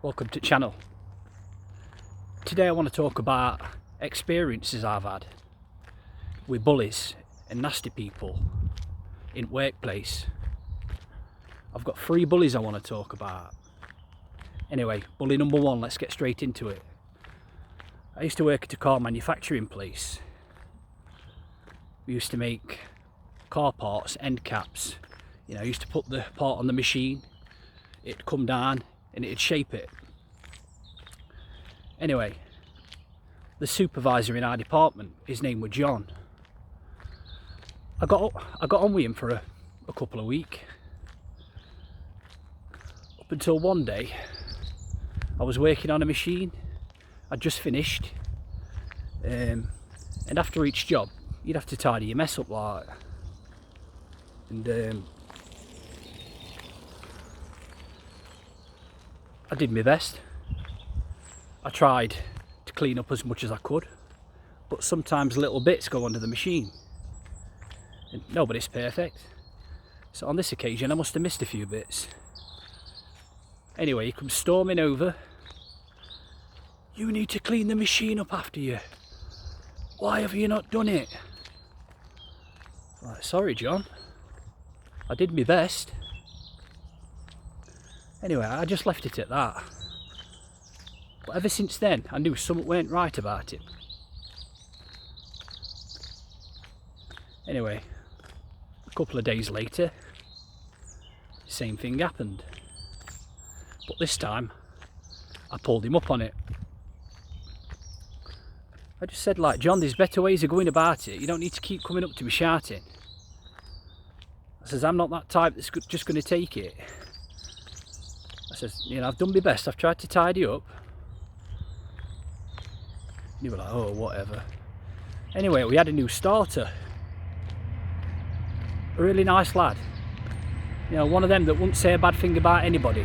Welcome to the channel. Today I want to talk about experiences I've had with bullies and nasty people in workplace. I've got 3 bullies I want to talk about. Anyway, bully number 1, let's get straight into it. I used to work at a car manufacturing place. We used to make car parts, end caps. I used to put the part on the machine, it'd come down and it'd shape it. Anyway, the supervisor in our department, his name was John. I got on with him for a couple of weeks. Up until one day, I was working on a machine. I'd just finished. And after each job, you'd have to tidy your mess up like. And I did my best. I tried to clean up as much as I could, but sometimes little bits go under the machine. And nobody's perfect. So on this occasion, I must have missed a few bits. Anyway, he comes storming over. "You need to clean the machine up after you. Why have you not done it?" Like, sorry, John. I did my best. Anyway, I just left it at that. But ever since then, I knew something weren't right about it. Anyway, a couple of days later, same thing happened. But this time, I pulled him up on it. I just said, like, "John, there's better ways of going about it. You don't need to keep coming up to me shouting." I says, "I'm not that type that's just going to take it." I says, "I've done my best. I've tried to tidy up." And he was like, "Oh, whatever." Anyway, we had a new starter. A really nice lad. One of them that wouldn't say a bad thing about anybody.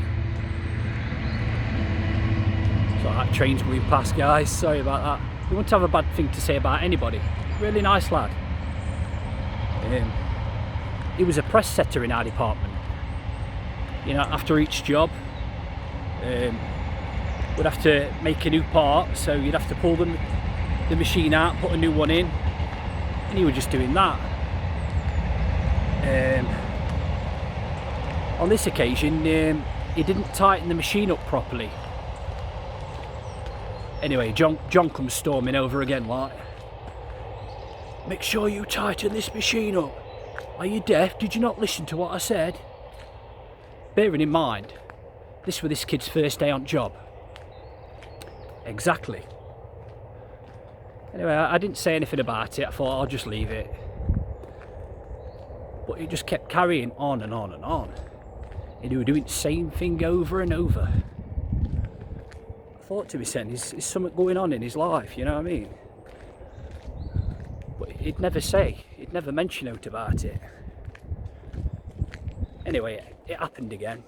So that train's going past, guys. Sorry about that. He wouldn't have a bad thing to say about anybody. Really nice lad. He was a press setter in our department. After each job, we'd have to make a new part, so you'd have to pull the machine out, put a new one in, and he was just doing that. On this occasion, he didn't tighten the machine up properly. Anyway, John comes storming over again like, "Make sure you tighten this machine up. Are you deaf? Did you not listen to what I said?" Bearing in mind, this was this kid's first day on job. Exactly. Anyway, I didn't say anything about it. I thought I'll just leave it. But it just kept carrying on and on and on. And he was doing the same thing over and over. I thought to myself, is something going on in his life, you know what I mean? But he'd never say, he'd never mention out about it. Anyway, it happened again.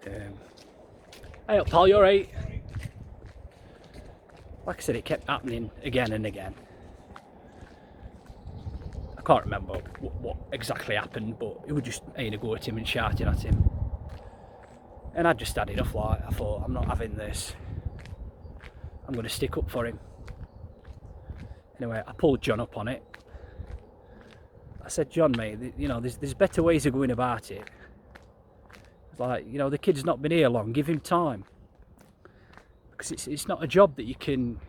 Hey up, pal, you alright? Like I said, it kept happening again and again. I can't remember what exactly happened, but it was just having a go at him and shouting at him. And I just had enough. Like, I thought, I'm not having this. I'm going to stick up for him. Anyway, I pulled John up on it. I said, "John, mate, there's better ways of going about it. Like, the kid's not been here long. Give him time. Because it's not a job that you can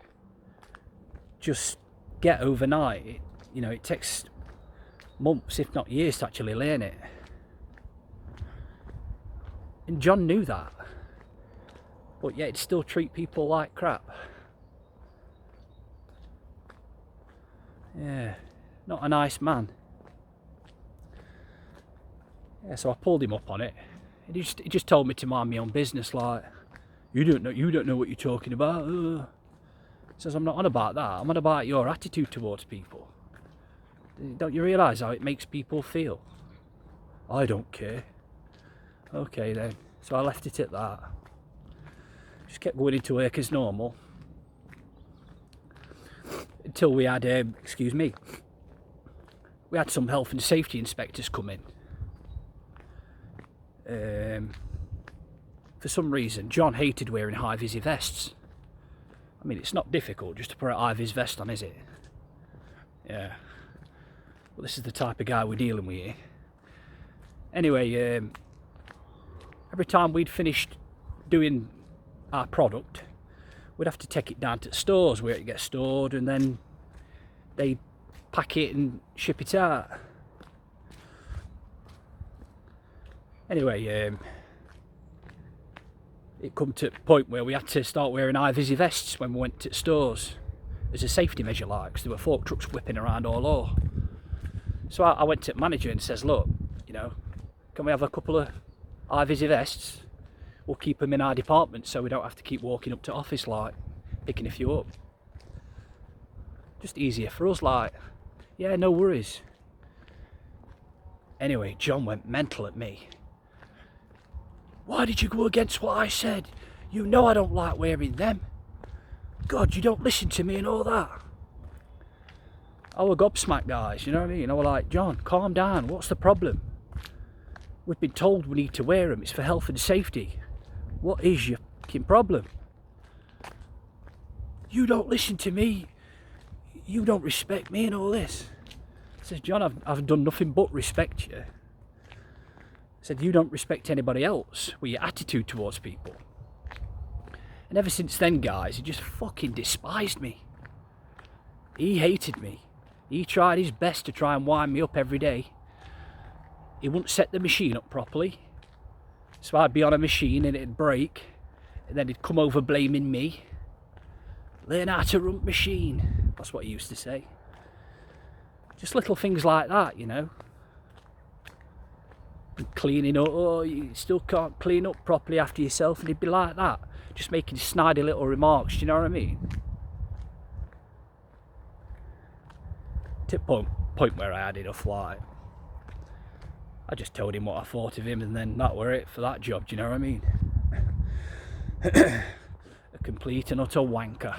just get overnight. It takes months, if not years, to actually learn it." And John knew that. But yet he'd still treat people like crap. Yeah, not a nice man. Yeah, so I pulled him up on it. He just told me to mind my own business, like, you don't know what you're talking about. He says, "I'm not on about that. I'm on about your attitude towards people. Don't you realise how it makes people feel?" "I don't care." Okay then. So I left it at that. Just kept going into work as normal. Until we had, we had some health and safety inspectors come in. for some reason, John hated wearing high-vis vests. I mean, it's not difficult just to put a high-vis vest on, is it? Yeah. Well, this is the type of guy we're dealing with here. Anyway, every time we'd finished doing our product, we'd have to take it down to the stores where it gets stored, and then they'd pack it and ship it out. Anyway, it come to a point where we had to start wearing high-vis vests when we went to stores as a safety measure, like, because there were fork trucks whipping around all over. So I went to the manager and says, look, you know, can we have a couple of high-vis vests? We'll keep them in our department so we don't have to keep walking up to office, like, picking a few up. Just easier for us, like. Yeah, no worries. Anyway, John went mental at me. Why did you go against what I said? You know I don't like wearing them. God, you don't listen to me and all that. I was gobsmacked, guys, you know what I mean? I was like, John, calm down, what's the problem? We've been told we need to wear them, it's for health and safety. What is your fucking problem? You don't listen to me, you don't respect me and all this. I says, John, I've done nothing but respect you. I said, you don't respect anybody else with your attitude towards people. And ever since then, guys, he just fucking despised me. He hated me. He tried his best to try and wind me up every day. He wouldn't set the machine up properly. So I'd be on a machine and it'd break. And then he'd come over blaming me. Learn how to run machine. That's what he used to say. Just little things like that, you know. And cleaning up. Oh, you still can't clean up properly after yourself. And he'd be like that. Just making snidey little remarks, do you know what I mean? To the point where I had enough, like, I just told him what I thought of him, and then that were it for that job, do you know what I mean? A complete and utter wanker.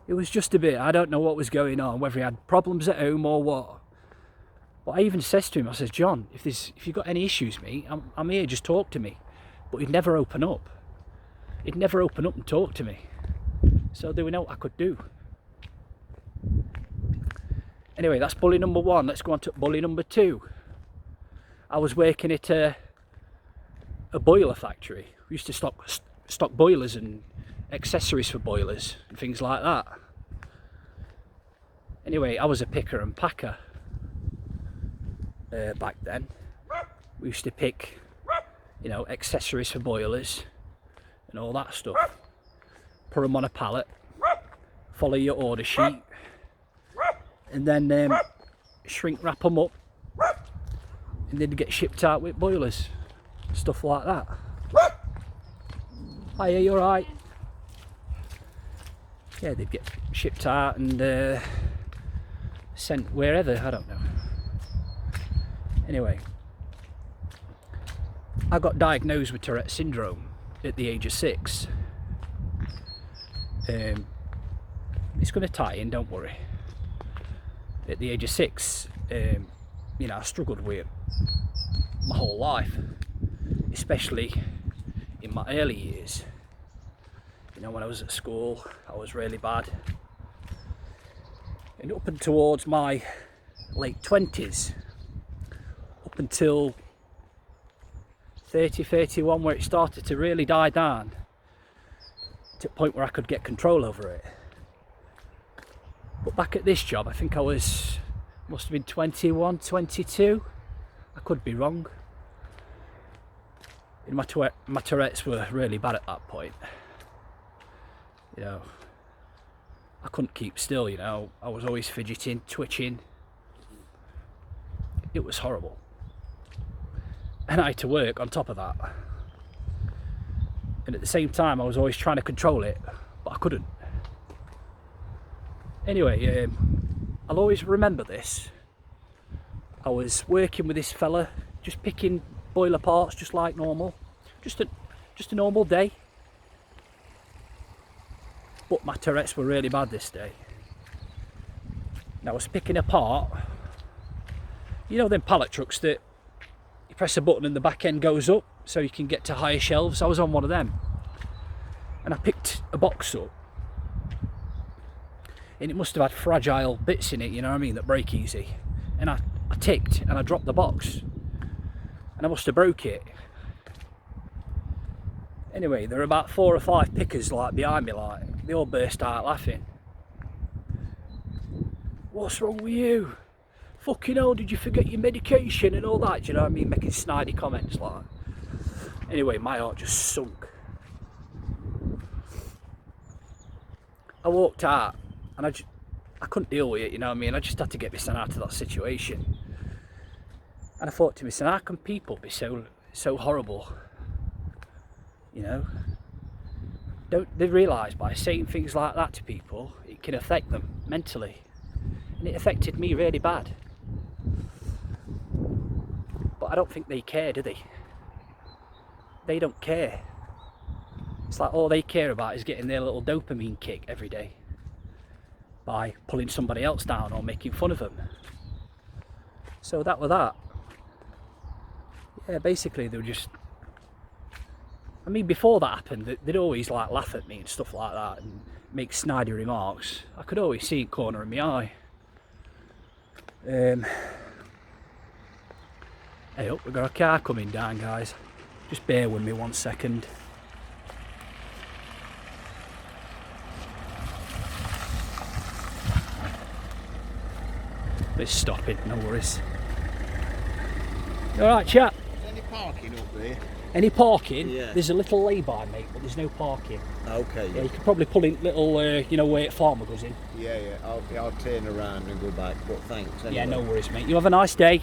It was just a bit, I don't know what was going on, whether he had problems at home or what. But I even says to him, I says, John, if you've got any issues, mate, I'm here, just talk to me. But he'd never open up. He'd never open up and talk to me. So there was no what I could do. Anyway, that's bully number 1. Let's go on to bully number 2. I was working at a boiler factory. We used to stock boilers and accessories for boilers and things like that. Anyway, I was a picker and packer back then. We used to pick, you know, accessories for boilers and all that stuff. Put them on a pallet, follow your order sheet, and then shrink wrap them up, and then get shipped out with boilers, stuff like that. Hiya, you alright? Yeah, they'd get shipped out and sent wherever, I don't know. Anyway, I got diagnosed with Tourette syndrome at the age of 6. It's going to tie in, don't worry. At the age of 6, you know, I struggled with it my whole life, especially in my early years. You know, when I was at school, I was really bad. And up and towards my late 20s, up until 30, 31, where it started to really die down, to a point where I could get control over it. But back at this job, I think I must have been 21, 22. I could be wrong. And my Tourette's were really bad at that point. You know, I couldn't keep still, you know. I was always fidgeting, twitching. It was horrible. And I had to work on top of that. And at the same time, I was always trying to control it, but I couldn't. Anyway, I'll always remember this. I was working with this fella, just picking boiler parts, just like normal. Just a normal day. But my Tourette's were really bad this day. And I was picking apart, you know them pallet trucks that you press a button and the back end goes up so you can get to higher shelves. I was on one of them and I picked a box up and it must have had fragile bits in it, you know what I mean, that break easy. And I ticked and I dropped the box and I must have broke it. Anyway, there were about 4 or 5 pickers like behind me, like they all burst out laughing. What's wrong with you? Fucking hell, did you forget your medication and all that? Do you know what I mean? Making snidey comments like. Anyway, my heart just sunk. I walked out and I couldn't deal with it, you know what I mean? I just had to get my son out of that situation. And I thought to myself, how can people be so horrible? You know? Don't they realise by saying things like that to people, it can affect them mentally? And it affected me really bad. But I don't think they care, do they? They don't care. It's like all they care about is getting their little dopamine kick every day by pulling somebody else down or making fun of them. So that was that. Yeah, basically they were just... I mean, before that happened, they'd always like laugh at me and stuff like that and make snidey remarks. I could always see it corner of my eye. Hey up, we've got a car coming down, guys. Just bear with me 1 second. Let's stop it, no worries. Alright, chap? Is there any parking up there? Any parking? Yeah. There's a little lay-by, mate, but there's no parking. Okay. Yeah, you could probably pull in little, you know, where farmer goes in. Yeah. I'll turn around and go back, but thanks anyway. Yeah, no worries, mate. You have a nice day.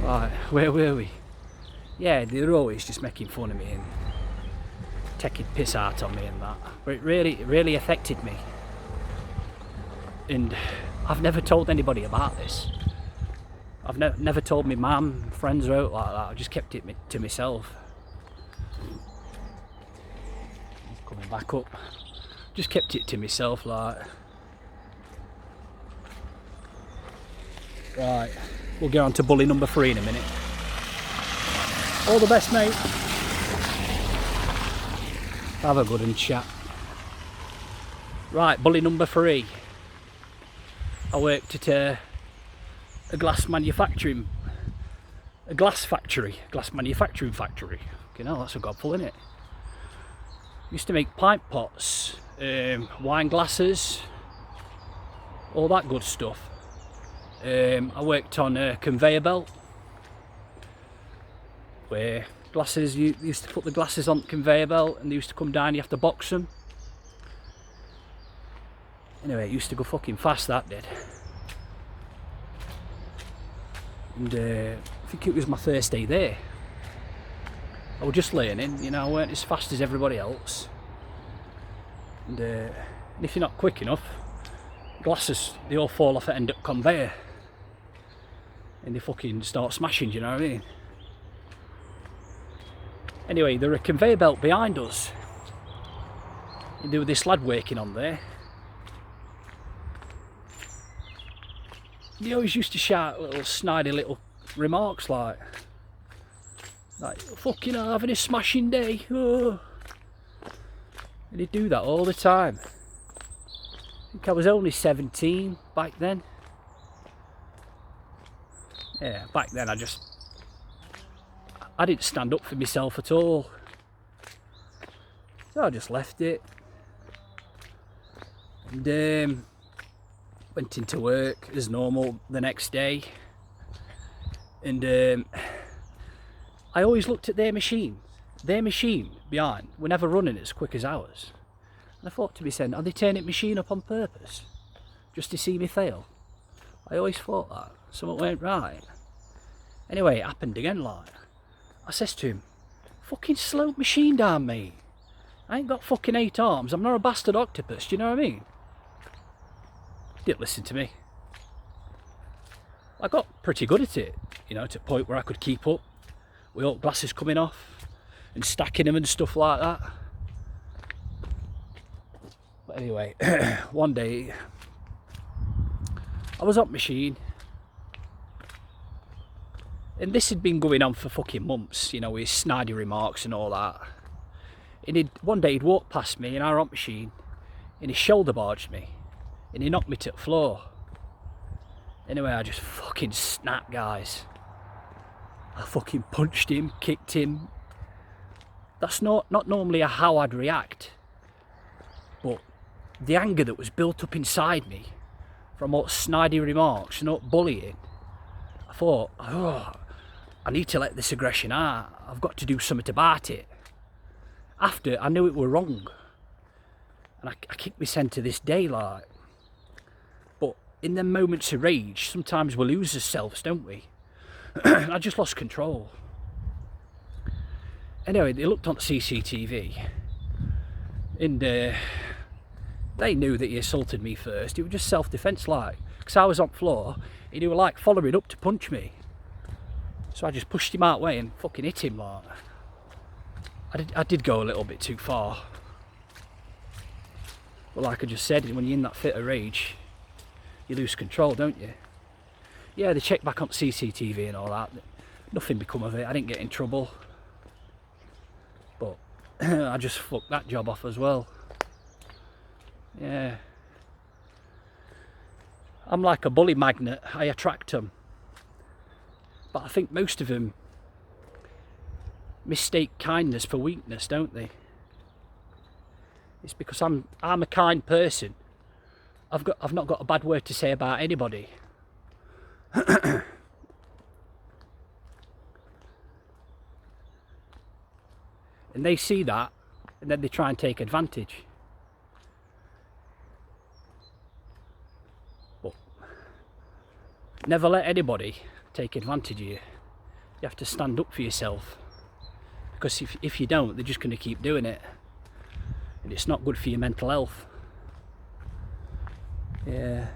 Right, where were we? Yeah, they were always just making fun of me and taking piss out on me and that. But it really affected me. And I've never told anybody about this. I've never told my mum, friends or out like that. I just kept it to myself. Coming back up. Just kept it to myself, like. Right, we'll get on to bully number 3 in a minute. All the best, mate. Have a good one, chat. Right, bully number 3. I worked at a glass manufacturing factory. You know, that's a godful, isn't it? Used to make pint pots, wine glasses, all that good stuff. I worked on a conveyor belt where glasses, you used to put the glasses on the conveyor belt and they used to come down, you have to box them. Anyway, it used to go fucking fast, that did. And I think it was my first day there. I was just learning, you know, I weren't as fast as everybody else. And if you're not quick enough, glasses, they all fall off the end of the conveyor. And they fucking start smashing, do you know what I mean? Anyway, there were a conveyor belt behind us. And there was this lad working on there. He always used to shout little snidey little remarks like fucking having a smashing day. Oh. And he'd do that all the time. I think I was only 17 back then. Yeah, back then I didn't stand up for myself at all. So I just left it. And went into work as normal the next day. And I always looked at their machine. Their machine behind were never running as quick as ours. And I thought to myself, are they turning the machine up on purpose? Just to see me fail? I always thought that. Something went right. Anyway, it happened again, like. I says to him, fucking slow machine down, mate. I ain't got fucking 8 arms. I'm not a bastard octopus, do you know what I mean? Didn't listen to me. I got pretty good at it, you know, to a point where I could keep up with all glasses coming off and stacking them and stuff like that. But anyway, one day I was up machine And this had been going on for fucking months, you know, his snidey remarks and all that. And one day he'd walked past me in our romp machine and he shoulder barged me and he knocked me to the floor. Anyway, I just fucking snapped, guys. I fucking punched him, kicked him. That's not normally how I'd react. But the anger that was built up inside me from all snidey remarks and all bullying, I thought, oh, I need to let this aggression out. I've got to do something about it. After, I knew it were wrong. And I kick myself to this day, like. But in them moments of rage, sometimes we lose ourselves, don't we? I just lost control. Anyway, they looked on CCTV. And they knew that he assaulted me first. It was just self-defence, like. Because I was on the floor, and he were like following up to punch me. So I just pushed him out way and fucking hit him, like. I did go a little bit too far. But like I just said, when you're in that fit of rage, you lose control, don't you? Yeah, they checked back on CCTV and all that. Nothing become of it. I didn't get in trouble. But I just fucked that job off as well. Yeah. I'm like a bully magnet. I attract them. But I think most of them mistake kindness for weakness, don't they? It's because I'm a kind person. I've not got a bad word to say about anybody. And they see that, and then they try and take advantage. But never let anybody take advantage of you. You have to stand up for yourself. Because if you don't, they're just going to keep doing it. And it's not good for your mental health. Yeah.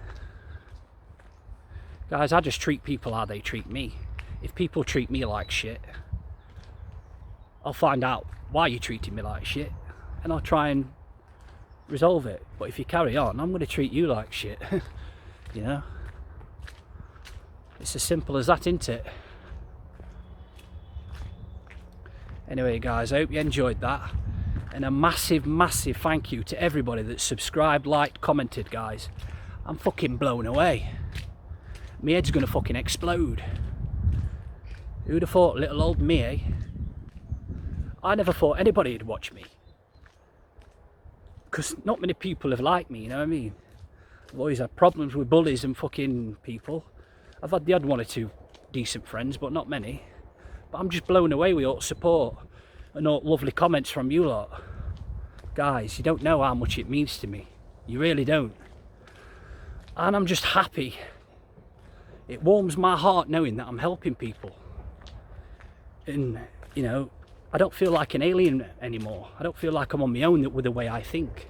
Guys, I just treat people how they treat me. If people treat me like shit, I'll find out why you're treating me like shit. And I'll try and resolve it. But if you carry on, I'm going to treat you like shit. You know? It's as simple as that, isn't it? Anyway, guys, I hope you enjoyed that. And a massive, massive thank you to everybody that subscribed, liked, commented, guys. I'm fucking blown away. My head's gonna fucking explode. Who'd have thought little old me, eh? I never thought anybody'd watch me. Because not many people have liked me, you know what I mean? I've always had problems with bullies and fucking people. I've had the odd one or two decent friends, but not many. But I'm just blown away with all the support and all lovely comments from you lot. Guys, you don't know how much it means to me. You really don't. And I'm just happy. It warms my heart knowing that I'm helping people. And, you know, I don't feel like an alien anymore. I don't feel like I'm on my own with the way I think.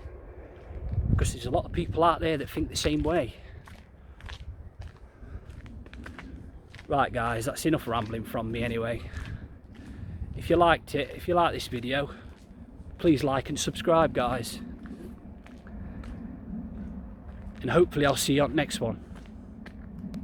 Because there's a lot of people out there that think the same way. Right, guys, that's enough rambling from me anyway. If you liked it, if you like this video, please like and subscribe, guys. And hopefully I'll see you on the next one.